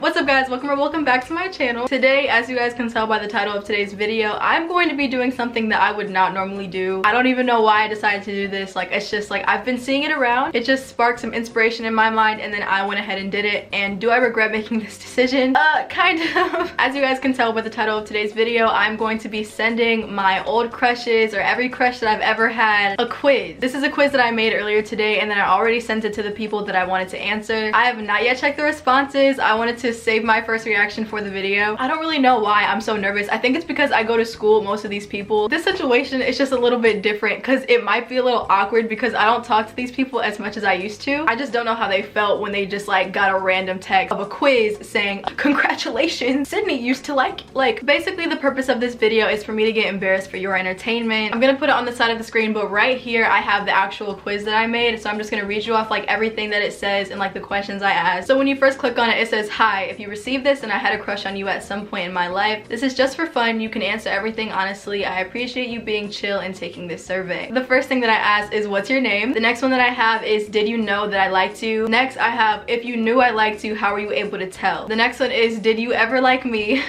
What's up guys, welcome back to my channel. Today, as you guys can tell by the title of today's video, I'm going to be doing something that I would not normally do. I don't even know why I decided to do this. Like, it's just like I've been seeing it around. It just sparked some inspiration in my mind and then I went ahead and did it. And do I regret making this decision? Kind of. As you guys can tell by the title of today's video, I'm going to be sending my old crushes or every crush that I've ever had a quiz. This is a quiz that I made earlier today and then I already sent it to the people that I wanted to answer. I have not yet checked the responses. I wanted to save my first reaction for the video. I don't really know why I'm so nervous. I think it's because I go to school with most of these people. This situation is just a little bit different because it might be a little awkward because I don't talk to these people as much as I used to. I just don't know how they felt when they just like got a random text of a quiz saying, "Congratulations, Sydney used to like." Basically the purpose of this video is for me to get embarrassed for your entertainment. I'm gonna put it on the side of the screen, but right here I have the actual quiz that I made. So I'm just gonna read you off like everything that it says and like the questions I asked. So when you first click on it, it says, "Hi, if you received this and I had a crush on you at some point in my life, this is just for fun. You can answer everything honestly. I appreciate you being chill and taking this survey." The first thing that I asked is, "What's your name?" The next one that I have is, "Did you know that I liked you?" Next I have, "If you knew I liked you, how were you able to tell?" The next one is, "Did you ever like me?"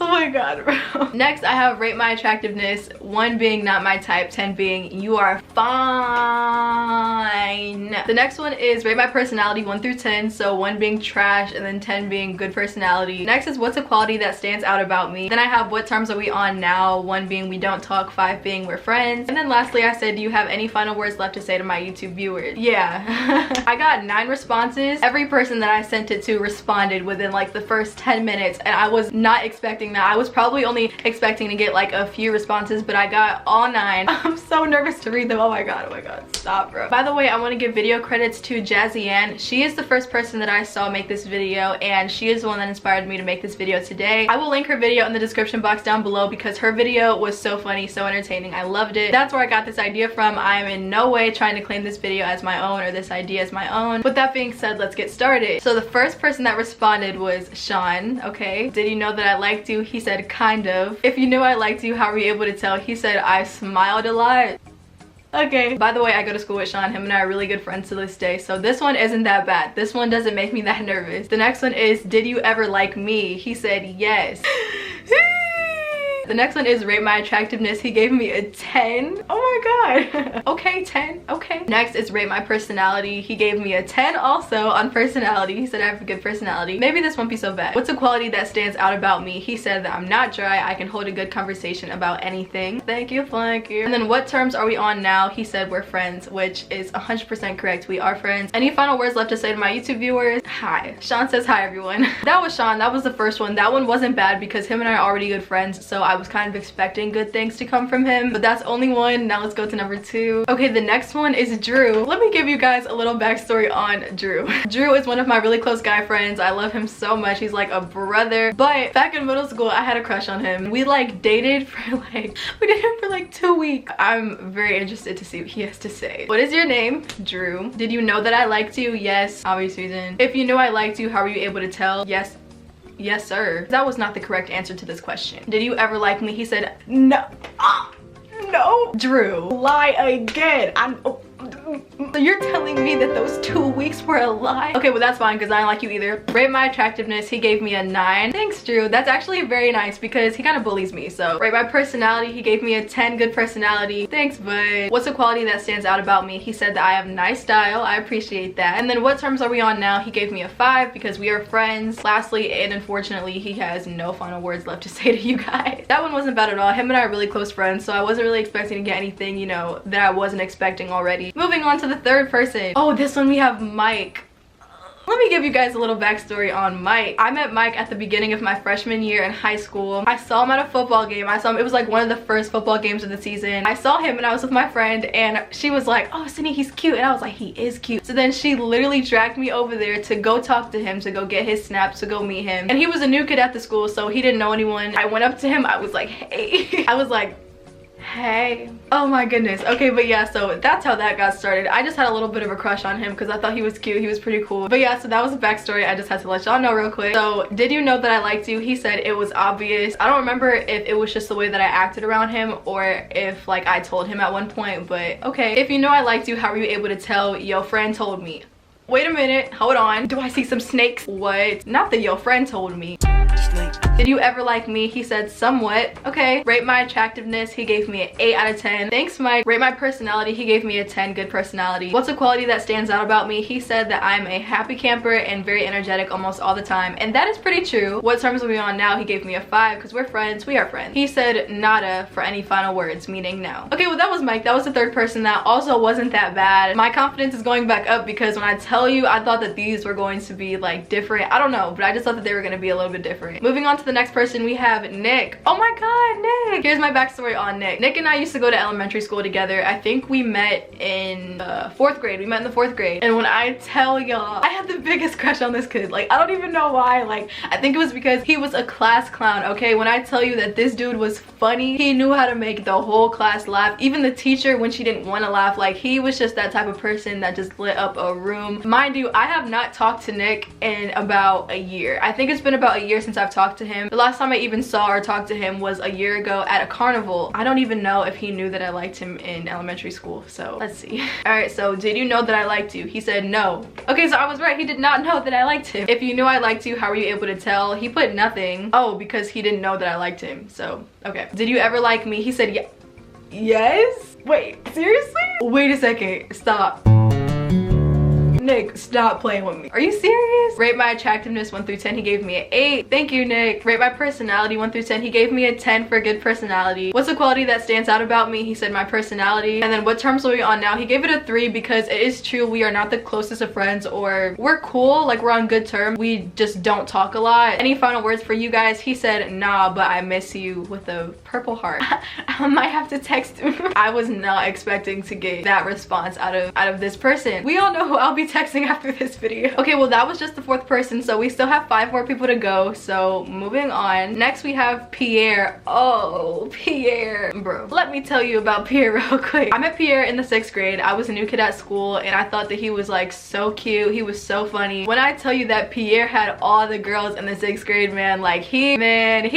Oh my god, bro. Next I have, "Rate my attractiveness," 1 being not my type, 10 being you are fine. The next one is, "Rate my personality 1 through 10, so 1 being trash and then 10 being good personality. Next is, "What's a quality that stands out about me?" Then I have, "What terms are we on now?" 1 being we don't talk, 5 being we're friends. And then lastly I said, "Do you have any final words left to say to my YouTube viewers?" Yeah. I got 9 responses. Every person that I sent it to responded within like the first 10 minutes and I was not expecting that. I was probably only expecting to get like a few responses, but I got all 9. I'm so nervous to read them. Oh my god, stop, bro. By the way, I want to give video credits to Jazzy Ann. She is the first person that I saw make this video and she is the one that inspired me to make this video today. I will link her video in the description box down below because her video was so funny, so entertaining. I loved it. That's where I got this idea from. I am in no way trying to claim this video as my own or this idea as my own. With that being said, let's get started. So the first person that responded was Sean. Okay. "Did you know that I liked you?" He said, "Kind of." "If you knew I liked you, how were you able to tell?" He said, "I smiled a lot." Okay. By the way, I go to school with Sean. Him and I are really good friends to this day, so this one isn't that bad. This one doesn't make me that nervous. The next one is, "Did you ever like me?" He said, "Yes." The next one is, "Rate my attractiveness." He gave me a 10. Oh my god. Okay, 10. Okay. Next is, "Rate my personality." He gave me a 10 also on personality. He said I have a good personality. Maybe this won't be so bad. "What's a quality that stands out about me?" He said that I'm not dry. I can hold a good conversation about anything. Thank you, thank you. And then, "What terms are we on now?" He said we're friends, which is 100% correct. We are friends. Any final words left to say to my YouTube viewers? Hi. Sean says hi, everyone. That was Sean. That was the first one. That one wasn't bad because him and I are already good friends, so I was kind of expecting good things to come from him, but that's only one. Now let's go to number 2. Okay, the next one is Drew. Let me give you guys a little backstory on Drew. Drew is one of my really close guy friends. I love him so much. He's like a brother. But back in middle school, I had a crush on him. We like dated for like, we dated for like 2 weeks. I'm very interested to see what he has to say. "What is your name?" Drew. "Did you know that I liked you?" Yes, obvious reason. "If you knew I liked you, how were you able to tell?" Yes. Yes, sir. That was not the correct answer to this question. "Did you ever like me?" He said, "No." No. Drew. Lie again. So you're telling me that those 2 weeks were a lie? Okay, well that's fine because I don't like you either. "Rate my attractiveness." He gave me a 9. Thanks, Drew. That's actually very nice because he kind of bullies me. So "Rate my personality." He gave me a 10. Good personality. Thanks, bud. "What's a quality that stands out about me?" He said that I have nice style. I appreciate that. And then, "What terms are we on now?" He gave me a 5 because we are friends. Lastly, and unfortunately, he has no final words left to say to you guys. That one wasn't bad at all. Him and I are really close friends, so I wasn't really expecting to get anything, you know, that I wasn't expecting already. Moving on to the third person. Oh, this one we have Mike. Let me give you guys a little backstory on Mike. I met Mike at the beginning of my freshman year in high school. I saw him at a football game. I saw him, it was like one of the first football games of the season. I saw him and I was with my friend and she was like, "Oh, Sydney, he's cute." And I was like, "He is cute." So then she literally dragged me over there to go talk to him, to go get his snaps, to go meet him. And he was a new kid at the school, so he didn't know anyone. I went up to him, I was like, "Hey." I was like, "Hey." Oh my goodness. Okay, but yeah, so that's how that got started. I just had a little bit of a crush on him because I thought he was cute. He was pretty cool. But yeah, so that was the backstory. I just had to let y'all know real quick. So, "Did you know that I liked you?" He said it was obvious. I don't remember if it was just the way that I acted around him or if like I told him at one point, but okay. "If you know I liked you, how were you able to tell?" Your friend told me. Wait a minute, hold on. Do I see some snakes? What? Not that your friend told me. Did you ever like me? He said somewhat. Okay. Rate my attractiveness. He gave me an 8 out of 10. Thanks, Mike. Rate my personality. He gave me a 10. Good personality. What's a quality that stands out about me? He said that I'm a happy camper and very energetic almost all the time. And that is pretty true. What terms are we on now? He gave me a 5 because we're friends. We are friends. He said nada for any final words, meaning no. Okay, well that was Mike. That was the third person that also wasn't that bad. My confidence is going back up because when I tell you, I thought that these were going to be like different. I don't know, but I just thought that they were going to be a little bit different. Moving on to the next person, we have Nick. Oh my god, Nick. Here's my backstory on Nick. Nick and I used to go to elementary school together. I think we met in 4th grade. We met in the 4th grade. And when I tell y'all, I had the biggest crush on this kid. Like, I don't even know why. Like, I think it was because he was a class clown, okay? When I tell you that this dude was funny, he knew how to make the whole class laugh. Even the teacher, when she didn't want to laugh, like, he was just that type of person that just lit up a room. Mind you, I have not talked to Nick in about a year. I think it's been about a year since I've talked to him. The last time I even saw or talked to him was a year ago at a carnival. I don't even know if he knew that I liked him in elementary school, so let's see. All right, so did you know that I liked you? He said no. Okay, so I was right. He did not know that I liked him. If you knew I liked you, how were you able to tell? He put nothing. Oh, because he didn't know that I liked him. So, okay. Did you ever like me? He said yes. Wait, seriously? Wait a second. Stop. Nick, stop playing with me. Are you serious? Rate my attractiveness 1 through 10. He gave me an 8. Thank you, Nick. Rate my personality 1 through 10. He gave me a 10 for good personality. What's a quality that stands out about me? He said my personality. And then what terms are we on now? He gave it a 3 because it is true we are not the closest of friends, or we're cool, like we're on good terms. We just don't talk a lot. Any final words for you guys? He said nah, but I miss you with a purple heart. I might have to text him. I was not expecting to get that response out of this person. We all know who I'll be texting after this video. Okay, well that was just the 4th person, so we still have 5 more people to go. So moving on. Next we have Pierre. Oh, Pierre. Bro, let me tell you about Pierre real quick. I met Pierre in the 6th grade. I was a new kid at school and I thought that he was like so cute. He was so funny. When I tell you that Pierre had all the girls in the 6th grade, man, like he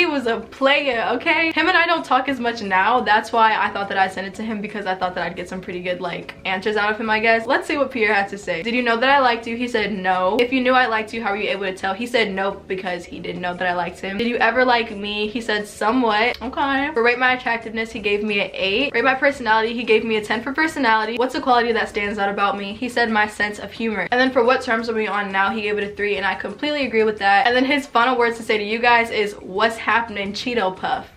was a player, okay? Him and I don't talk as much now. That's why I thought that I'd send it to him, because I thought that I'd get some pretty good like answers out of him, I guess. Let's see what Pierre had to say. Did you know that I liked you? He said no. If you knew I liked you, how were you able to tell? He said nope, because he didn't know that I liked him. Did you ever like me? He said somewhat. Okay. For rate my attractiveness, he gave me an 8. Rate my personality, he gave me a 10 for personality. What's a quality that stands out about me? He said my sense of humor. And then for what terms are we on now? He gave it a 3, and I completely agree with that. And then his final words to say to you guys is what's happening, Cheeto Puff.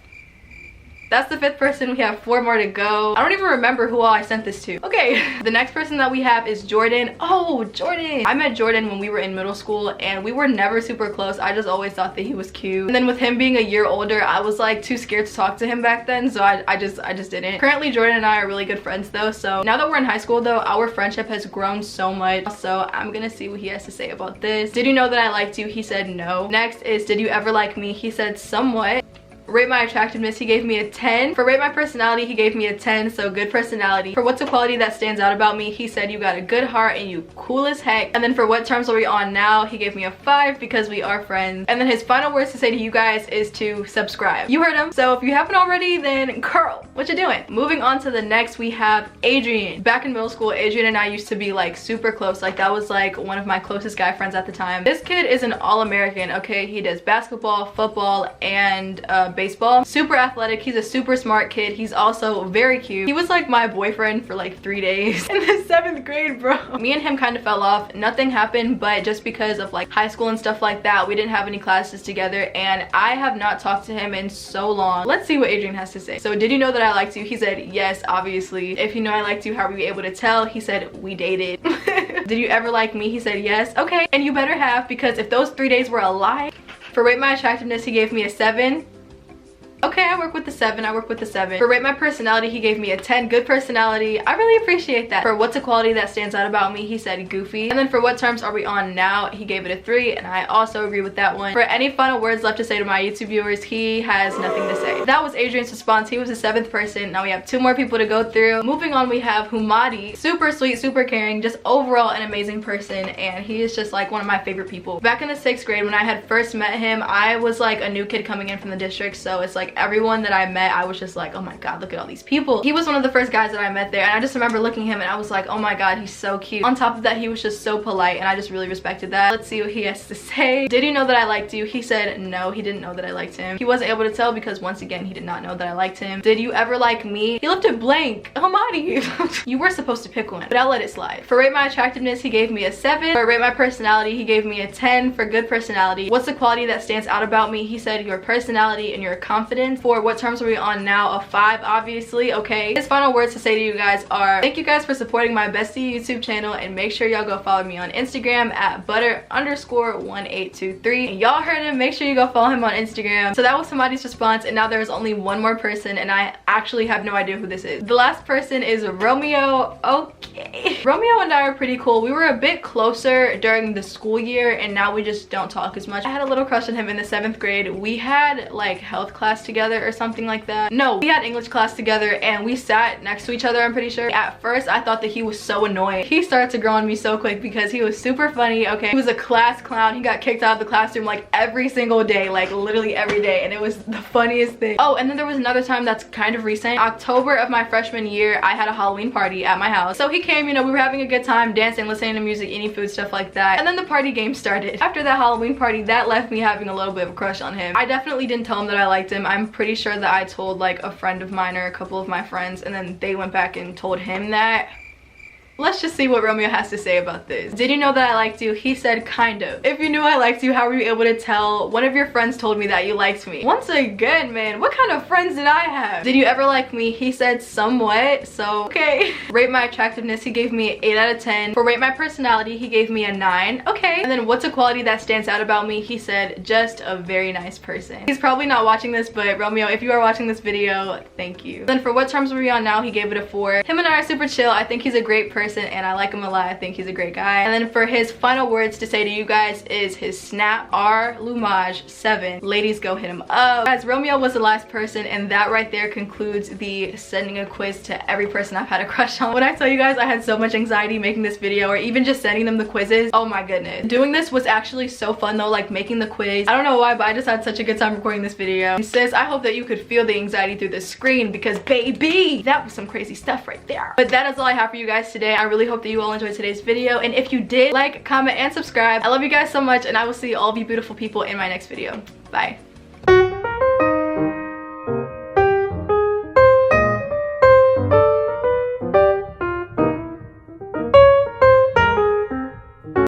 That's the 5th person. We have 4 more to go. I don't even remember who all I sent this to. Okay, the next person that we have is Jordan. Oh, Jordan. I met Jordan when we were in middle school and we were never super close. I just always thought that he was cute. And then with him being a year older, I was like too scared to talk to him back then, so I just didn't. Currently, Jordan and I are really good friends though, so now that we're in high school though, our friendship has grown so much. So I'm gonna see what he has to say about this. Did you know that I liked you? He said no. Next is did you ever like me? He said somewhat. Rate my attractiveness, he gave me a 10. For rate my personality, he gave me a 10, so good personality. For what's a quality that stands out about me, he said you got a good heart and you cool as heck. And then for what terms are we on now, he gave me a 5 because we are friends. And then his final words to say to you guys is to subscribe. You heard him. So if you haven't already, then girl, what you doing? Moving on to the next, we have Adrian. Back in middle school, Adrian and I used to be like super close. Like that was like one of my closest guy friends at the time. This kid is an all-American, okay? He does basketball, football, and baseball. Super athletic. He's a super smart kid. He's also very cute. He was like my boyfriend for like 3 days in the 7th grade, bro. Me and him kind of fell off. Nothing happened, but just because of like high school and stuff like that, we didn't have any classes together, and I have not talked to him in so long. Let's see what Adrian has to say. So did you know that I liked you? He said yes, obviously. If you know I liked you, how were you able to tell? He said we dated. Did you ever like me? He said yes. Okay, and you better have, because if those 3 days were a lie. For rate my attractiveness, he gave me a 7. Okay, I work with the 7. I work with the 7. For rate my personality, he gave me a 10. Good personality. I really appreciate that. For what's a quality that stands out about me, he said goofy. And then for what terms are we on now, he gave it a 3, and I also agree with that one. For any final words left to say to my YouTube viewers, he has nothing to say. That was Adrian's response. He was the 7th person. Now we have 2 more people to go through. Moving on, we have Humati. Super sweet, super caring, just overall an amazing person, and he is just like one of my favorite people. Back in the 6th grade, when I had first met him, I was like a new kid coming in from the district, so it's like everyone that I met, I was just like, oh my god, look at all these people. He was one of the first guys that I met there, and I just remember looking at him and I was like, oh my god, he's so cute. On top of that, he was just so polite, and I just really respected that. Let's see what he has to say. Did you know that I liked you? He said no, he didn't know that I liked him. He wasn't able to tell because once again, he did not know that I liked him. Did you ever like me? He left it blank. Humati. You were supposed to pick one, but I'll let it slide. For rate my attractiveness, he gave me a 7. For rate my personality, he gave me a 10 for good personality. What's the quality that stands out about me? He said your personality and your confidence. For what terms are we on now? A 5, obviously. Okay. His final words to say to you guys are, thank you guys for supporting my bestie YouTube channel, and make sure y'all go follow me on Instagram at butter_1823. And y'all heard him, make sure you go follow him on Instagram. So that was somebody's response, and now there's only one more person, and I actually have no idea who this is. The last person is Romeo. Okay. Romeo and I are pretty cool. We were a bit closer during the school year, and now we just don't talk as much. I had a little crush on him in the 7th grade. We had like health class together or something like that. No, we had English class together, and we sat next to each other, I'm pretty sure. At first, I thought that he was so annoying. He started to grow on me so quick because he was super funny, okay? He was a class clown. He got kicked out of the classroom like every single day, like literally every day, and it was the funniest thing. Oh, and then there was another time that's kind of recent. October of my freshman year, I had a Halloween party at my house. So he came, you know, we were having a good time, dancing, listening to music, eating food, stuff like that. And then the party game started. After that Halloween party, that left me having a little bit of a crush on him. I definitely didn't tell him that I liked him. I'm pretty sure that I told like a friend of mine or a couple of my friends, and then they went back and told him that. Let's just see what Romeo has to say about this. Did you know that I liked you? He said kind of. If you knew I liked you, how were you able to tell? One of your friends told me that you liked me. Once again, man, what kind of friends did I have? Did you ever like me? He said somewhat, so okay. Rate my attractiveness, he gave me an 8 out of 10. For rate my personality, he gave me a 9. Okay. And then what's a quality that stands out about me? He said just a very nice person. He's probably not watching this, but Romeo, if you are watching this video, thank you. Then for what terms are we on now? He gave it a 4. Him and I are super chill. I think he's a great person, and I like him a lot. I think he's a great guy. And then for his final words to say to you guys is his snap R Lumage 7. Ladies, go hit him up. Guys, Romeo was the last person, and that right there concludes the sending a quiz to every person I've had a crush on. When I tell you guys I had so much anxiety making this video, or even just sending them the quizzes, oh my goodness. Doing this was actually so fun though, like making the quiz. I don't know why, but I just had such a good time recording this video. And sis, I hope that you could feel the anxiety through the screen, because baby, that was some crazy stuff right there. But that is all I have for you guys today. I really hope that you all enjoyed today's video, and if you did, like, comment, and subscribe. I love you guys so much, and I will see all of you beautiful people in my next video. Bye.